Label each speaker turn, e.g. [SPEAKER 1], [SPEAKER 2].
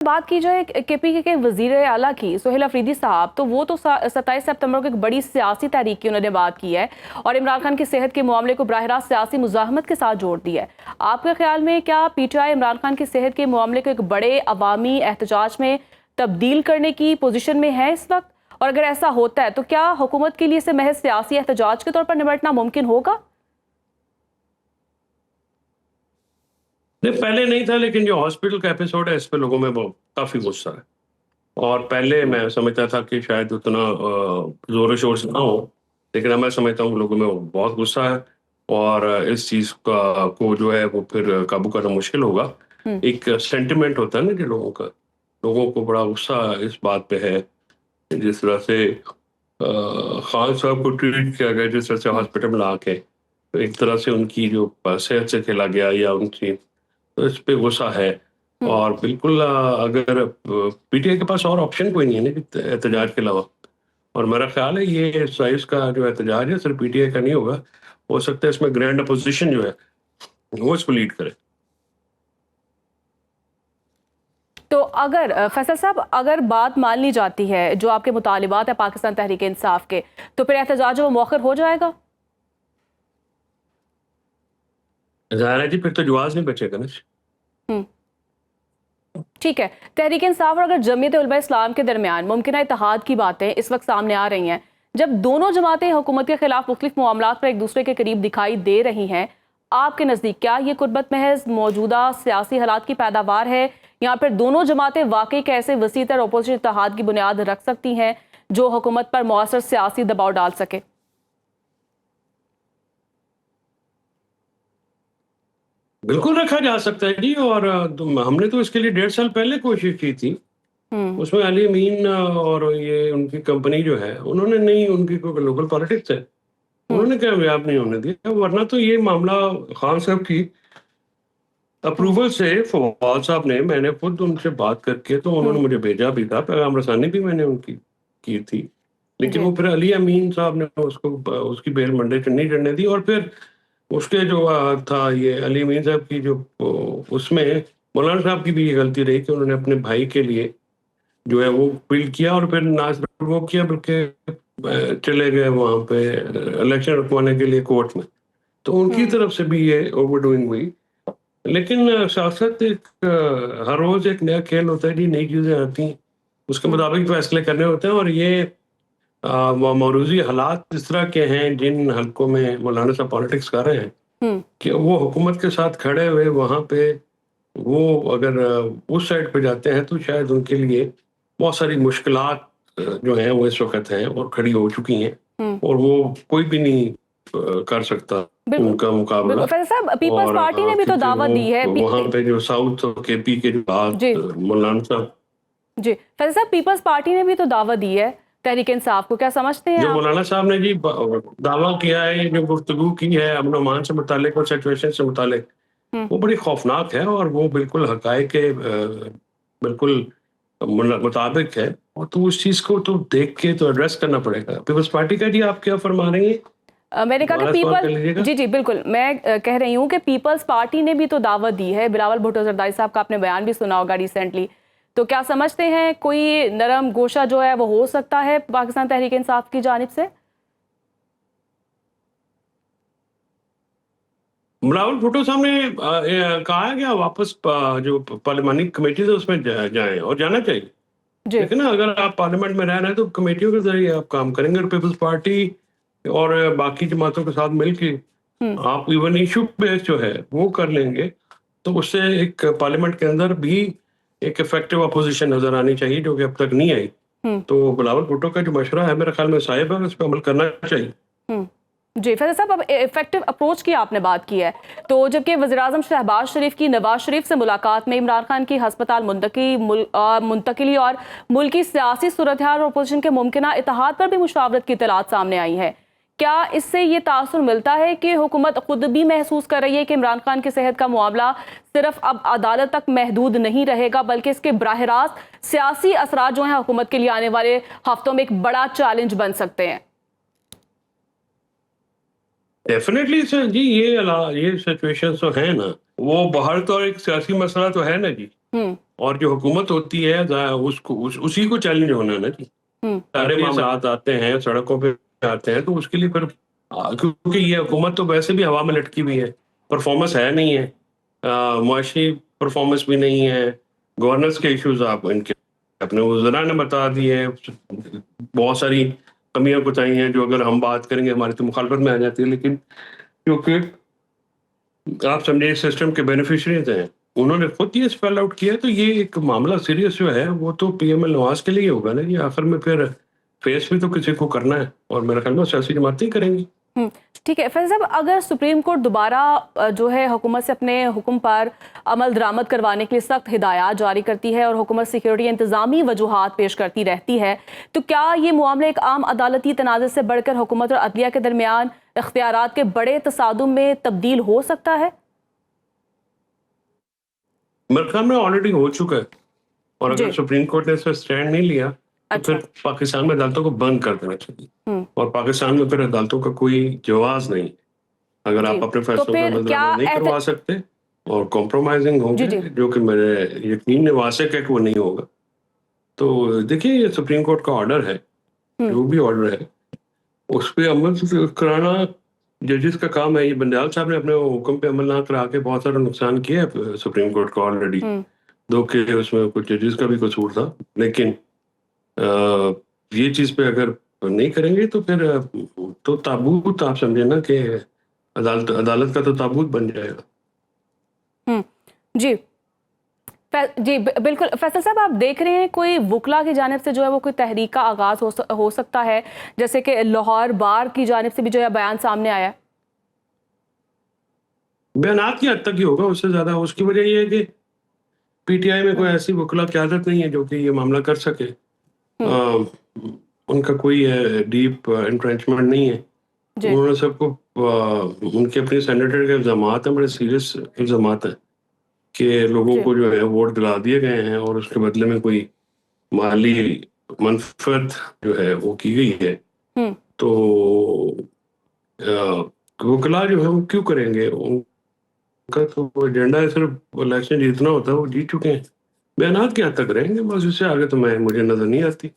[SPEAKER 1] बात की जाए केपीके के वजीर आला की सोहेल अफरीदी साहब, तो वो तो 27 सितंबर को एक बड़ी सियासी तहरीक की उन्होंने बात की है और इमरान खान की सेहत के मामले को बराह रास्त सियासी मुजाहमत के साथ जोड़ दिया है। आपके ख्याल में क्या पीटीआई इमरान खान की सेहत के मामले को एक बड़े अवामी एहतजाज में तब्दील करने की पोजिशन में है इस वक्त? और अगर ऐसा होता है तो क्या हुकूमत के लिए इसे महज सियासी एहतजाज के तौर पर निपटना मुमकिन होगा?
[SPEAKER 2] नहीं, पहले नहीं था, लेकिन जो हॉस्पिटल का एपिसोड है इस पे लोगों में वो काफी गुस्सा है। और पहले मैं समझता था कि शायद उतना जोर शोर से ना हो, लेकिन अब मैं समझता हूँ लोगों में वो बहुत गुस्सा है और इस चीज का को जो है वो फिर काबू करना मुश्किल होगा। एक सेंटिमेंट होता है ना कि लोगों का, लोगों को बड़ा गुस्सा इस बात पे है जिस तरह से खान साहब को ट्रीट किया गया, जिस तरह से हॉस्पिटल में आके तो एक तरह से उनकी जो सेहत से खेला गया या उनकी, तो इस पे गुस्सा है। और बिल्कुल अगर पीटीआई के पास और ऑप्शन कोई नहीं है ना एहतजाज के अलावा। और मेरा ख्याल है ये साइज का जो एहतजाज है सिर्फ पीटीआई का नहीं होगा, हो सकता है इसमें ग्रैंड अपोजिशन जो है वो इसको लीड करे।
[SPEAKER 1] तो अगर फैसल साहब, अगर बात मान ली जाती है जो आपके मुतालिबात है पाकिस्तान तहरीक इंसाफ के, तो फिर एहतजाज वो मौखर हो जाएगा?
[SPEAKER 2] जाहिर है जी, फिर तो जवाब नहीं बचेगा ना।
[SPEAKER 1] ठीक है। तहरीक इंसाफ और अगर जमीयत उलमा इस्लाम के दरमियान मुमकिन इत्तेहाद की बातें इस वक्त सामने आ रही हैं, जब दोनों जमातें हुकूमत के खिलाफ मुख्तलिफ मामलात पर एक दूसरे के करीब दिखाई दे रही हैं, आपके नज़दीक क्या ये कुर्बत महज मौजूदा सियासी हालात की पैदावार है या फिर दोनों जमातें वाकई कैसे वसी तर अपोजिशन इत्तेहाद की बुनियाद रख सकती हैं जो हुकूमत पर मौसर सियासी दबाव डाल सके?
[SPEAKER 2] बिल्कुल रखा जा सकता है जी। और हमने तो इसके लिए 1.5 साल पहले कोशिश की थी। उसमें अली अमीन और ये उनकी कंपनी जो है, उन्होंने नहीं, उनकी कोई लोकल पॉलिटिक्स है, उन्होंने कामयाब नहीं होने दिया। वरना तो ये मामला खान साहब की अप्रूवल से फवाद साहब ने, मैंने खुद उनसे बात करके, तो उन्होंने मुझे भेजा भी था, पैगाम रसानी भी मैंने उनकी की थी। लेकिन वो फिर अली अमीन साहब ने उसको उसकी बेल मंडे नहीं चढ़ने दी। और फिर उसके जो था ये अली अमीन साहब की जो उसमें मौलाना साहब की भी ये गलती रही कि उन्होंने अपने भाई के लिए जो है वो बिल्ड किया और फिर ना सिर्फ वो किया बल्कि चले गए वहां पे इलेक्शन रुकवाने के लिए कोर्ट में। तो उनकी तरफ से भी ये ओवरडूइंग हुई। लेकिन साथ साथ एक हर रोज एक नया खेल होता है जी, नई चीजें आती हैं, उसके मुताबिक फैसले करने होते हैं। और ये मौरूजी हालात इस तरह के हैं जिन हलकों में मौलाना साहब पॉलिटिक्स कर रहे हैं कि वो हुकूमत के साथ खड़े हुए वहां पे, वो अगर उस साइड पे जाते हैं तो शायद उनके लिए बहुत सारी मुश्किलात जो हैं वो इस वक्त हैं और खड़ी हो चुकी हैं और वो कोई भी नहीं कर सकता उनका मुकाबला।
[SPEAKER 1] फैसल साहब, पीपल्स
[SPEAKER 2] और
[SPEAKER 1] पार्टी ने भी तो
[SPEAKER 2] क्योंकि
[SPEAKER 1] दावत दी है
[SPEAKER 2] वहां पे जो साउथ और केपी के जो बात
[SPEAKER 1] जी
[SPEAKER 2] मौलाना साहब,
[SPEAKER 1] जी फैसल साहब, पीपल्स पार्टी ने भी तो दावत दी है तहरीक इंसाफ को, क्या समझते हैं
[SPEAKER 2] जो
[SPEAKER 1] आप?
[SPEAKER 2] मौलाना साहब ने जी दावा किया है, जो गुफ्तगू की है अमन अमान से मुतालिक और सिचुएशन से मुतालिक, वो बड़ी खौफनाक है और वो बिल्कुल हकायक के बिल्कुल मुताबिक है। और तो उस चीज को तो देख के तो एड्रेस करना पड़ेगा। पीपल्स पार्टी का जी आप क्या फरमा रहे हैं?
[SPEAKER 1] मैंने कहा कि
[SPEAKER 2] दोबारा सवाल कर लीजिएगा।
[SPEAKER 1] जी जी बिल्कुल, मैं कह रही हूँ कि पीपल्स पार्टी ने भी तो दावत दी है। बिलावल भुट्टो जरदारी साहब का आपने बयान भी सुना होगा रिसेंटली। तो क्या समझते हैं कोई नरम गोशा जो है वो हो सकता है पाकिस्तान तहरीक इंसाफ की जानिब से?
[SPEAKER 2] बिलावल भुट्टो साहब ने कहा है कि वापस जो पार्लियामानी कमेटी है उसमें जाएं और जाना चाहिए।
[SPEAKER 1] जी
[SPEAKER 2] लेकिन ना अगर आप पार्लियामेंट में रह रहे हैं तो कमेटियों के जरिए आप काम करेंगे और पीपल्स पार्टी और बाकी जमातों के साथ मिलके आप इवन इशू बेस जो है वो कर लेंगे, तो उससे एक पार्लियामेंट के अंदर भी एक इफेक्टिव अपोजिशन नजर आनी चाहिए जो कि अब तक नहीं आई। तो बिलावल भुट्टो का जो मशवरा है मेरे ख्याल में साहिब है, उस पर अमल करना चाहिए।
[SPEAKER 1] जी फैसल साहब, अब इफेक्टिव अप्रोच की आपने बात की है, तो जबकि वज़ीर-ए-आज़म शहबाज शरीफ की नवाज शरीफ से मुलाकात में इमरान खान की हस्पताल मुंतकिली और मुल्क की सियासी सूरत हाल और अपोजिशन के मुमकिना इत्तेहाद पर भी मुशावरत की इत्तलात सामने आई है, क्या इससे ये तासुर मिलता है कि हुकूमत खुद भी महसूस कर रही है कि इमरान खान की सेहत का मामला सिर्फ अब अदालत तक महदूद नहीं रहेगा बल्कि इसके बराह रास्त सियासी असरात जो हैं हुकूमत के लिए आने वाले हफ्तों में एक बड़ा चैलेंज बन सकते हैं?
[SPEAKER 2] डेफिनेटली सर जी, ये सिचुएशन तो है ना, वो बाहर तो एक सियासी मसला तो है ना जी। और जो हुकूमत होती है उसको उसी को चैलेंज होना है ना जी। सारे मामलात आते हैं, सड़कों पे आते हैं, तो उसके लिए फिर क्योंकि ये हुकूमत तो वैसे भी हवा में लटकी हुई है, परफॉर्मेंस है नहीं है, मुआशी परफॉर्मेंस भी नहीं है, गवर्नेंस के इश्यूज आप इनके अपने वज़रा ने बता दिए हैं, बहुत सारी कमियां कुताही हैं जो अगर हम बात करेंगे हमारी तो मुखालफत में आ जाती है, लेकिन क्योंकि आप समझिए सिस्टम के बेनिफिशियरीज हैं, उन्होंने खुद ये स्पेल आउट किया, तो ये एक मामला सीरियस जो है वो तो पीएमएल नवाज के लिए होगा ना, ये आखिर में फिर फेस भी तो किसी को करना है, और मेरा ख्याल में सियासी जमातें ही करेंगी।
[SPEAKER 1] ठीक है फैज़ल साहब, अगर सुप्रीम कोर्ट दोबारा जो है हुकूमत से अपने हुक्म पर अमल दरामद करवाने के लिए सख्त हिदायत जारी करती है और हुकूमत सिक्योरिटी इंतजामी वजूहात पेश करती रहती है, तो क्या ये मामला एक आम अदालती तनाज़े से बढ़कर हुकूमत और अदलिया के दरमियान इख्तियारात के बड़े तसादुम में तब्दील हो सकता है?
[SPEAKER 2] मेरे ख्याल में ऑलरेडी हो चुका है, और अगर
[SPEAKER 1] जी।
[SPEAKER 2] सुप्रीम कोर्ट ने इस पर स्टैंड नहीं लिया तो
[SPEAKER 1] अच्छा।
[SPEAKER 2] फिर पाकिस्तान में अदालतों को बंद कर देना चाहिए, और पाकिस्तान में फिर अदालतों का कोई जवाब नहीं। अगर
[SPEAKER 1] जी,
[SPEAKER 2] आप अपने
[SPEAKER 1] तो
[SPEAKER 2] फैसलों पे
[SPEAKER 1] फिर
[SPEAKER 2] अमल
[SPEAKER 1] क्या
[SPEAKER 2] दरामद नहीं करवा सकते और कॉम्प्रोमाइजिंग
[SPEAKER 1] जी
[SPEAKER 2] होंगे,
[SPEAKER 1] जी
[SPEAKER 2] जो कि मेरे यकीन है वासिक है कि वो नहीं होगा, तो देखिए ये सुप्रीम कोर्ट का ऑर्डर है, जो भी ऑर्डर है उस पे अमल कराना जजेस का काम है। ये बंदयाल साहब ने अपने हुक्म पे अमल ना करा के बहुत सारा नुकसान किया है सुप्रीम कोर्ट का ऑलरेडी, दो के उसमें कुछ जजेस का भी कसूर था, लेकिन ये चीज पे अगर नहीं करेंगे तो फिर तो ताबूत आप समझे ना कि अदालत अदालत का तो ताबूत बन जाएगा।
[SPEAKER 1] जी जी बिल्कुल फैसल साहब, आप देख रहे हैं कोई वकला की जानिब से जो है वो कोई तहरीक का आगाज हो सकता है, जैसे कि लाहौर बार की जानिब से भी जो है बयान सामने आया है?
[SPEAKER 2] बयानात की हद तक ही होगा, उससे ज्यादा उसकी वजह ये है कि पीटीआई में कोई ऐसी वकला क़यादत नहीं है जो कि ये मामला कर सके। उनका कोई डीप एंट्रेंचमेंट नहीं है,
[SPEAKER 1] जी
[SPEAKER 2] उन्होंने सबको उनके अपने सेनेटर के इल्जामात हैं, बड़े सीरियस इल्जामात हैं कि लोगों
[SPEAKER 1] जी
[SPEAKER 2] को जो है वोट दिला दिए गए हैं और उसके बदले में कोई माली मनफत जो है वो की गई है। तो वकला जो है वो क्यों करेंगे, उनका तो एजेंडा है सिर्फ इलेक्शन जीतना होता है, वो जीत चुके हैं। बयानात क्या तक रहेंगे बस, इससे आगे तो मैं मुझे नजर नहीं आती।